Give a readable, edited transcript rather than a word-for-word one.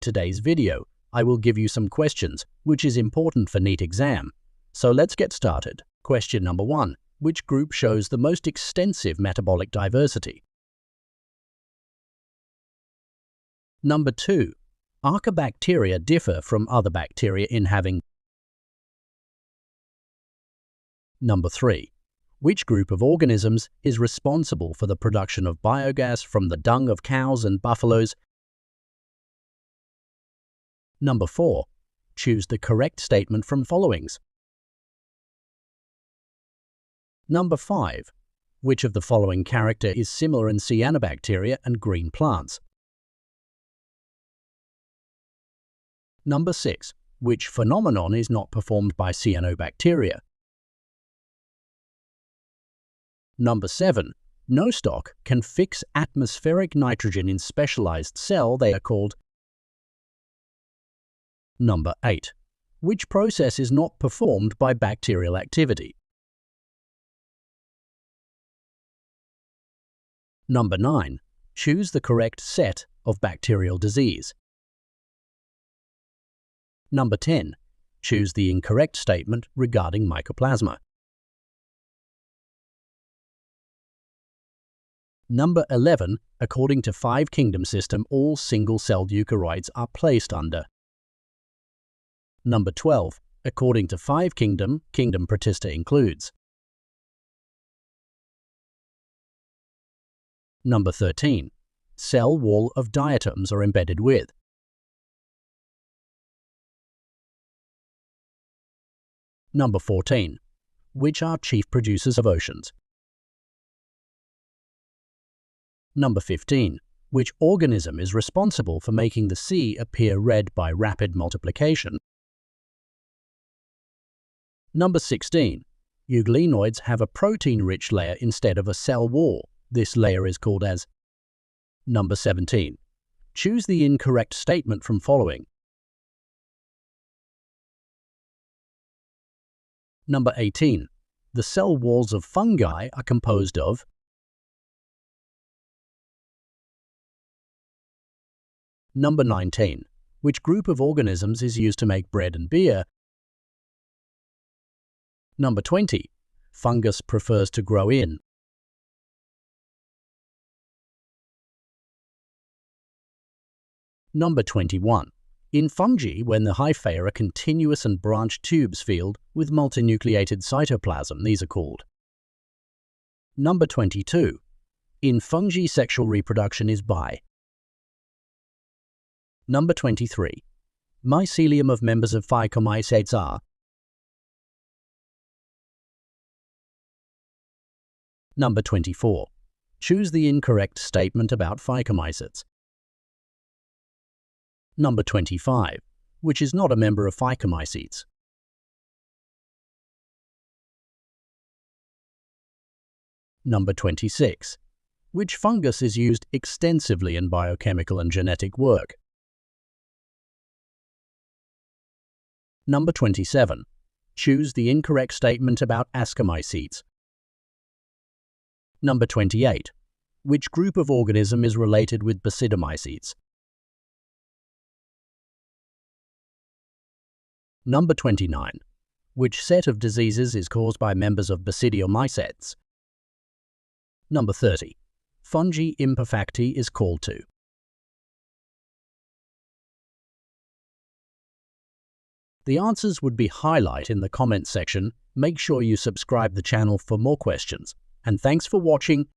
today's video, I will give you some questions, which is important for NEET exam. So let's get started. Question number 1. Which group shows the most extensive metabolic diversity? Number 2. Archaebacteria differ from other bacteria in having. Number 3. Which group of organisms is responsible for the production of biogas from the dung of cows and buffaloes? Number 4. Choose the correct statement from followings. Number 5. Which of the following character is similar in cyanobacteria and green plants? Number 6. Which phenomenon is not performed by cyanobacteria? Number 7. No stock can fix atmospheric nitrogen in specialized cell. They are called. Number 8. Which process is not performed by bacterial activity? Number 9. Choose the correct set of bacterial disease. Number 10. Choose the incorrect statement regarding mycoplasma. Number 11. According to 5 kingdom system, all single-celled eukaryotes are placed under. Number 12. According to 5 kingdom Protista includes. Number 13. Cell wall of diatoms are embedded with. Number 14. Which are chief producers of oceans? Number 15. Which organism is responsible for making the sea appear red by rapid multiplication? Number 16. Euglenoids have a protein-rich layer instead of a cell wall. This layer is called as. Number 17. Choose the incorrect statement from following. Number 18. The cell walls of fungi are composed of. Number 19. Which group of organisms is used to make bread and beer? Number 20. Fungus prefers to grow in. Number 21. In fungi, when the hyphae are a continuous and branched tubes filled with multinucleated cytoplasm, these are called. Number 22. In fungi, sexual reproduction is by. Number 23. Mycelium of members of phycomycetes are. Number 24. Choose the incorrect statement about phycomycetes. Number 25. Which is not a member of phycomycetes. Number 26. Which fungus is used extensively in biochemical and genetic work? Number 27. Choose the incorrect statement about ascomycetes. Number 28. Which group of organism is related with basidiomycetes? Number 29. Which set of diseases is caused by members of basidiomycetes? Number 30. Fungi imperfecti is called to. The answers would be highlighted in the comment section. Make sure you subscribe the channel for more questions. And thanks for watching.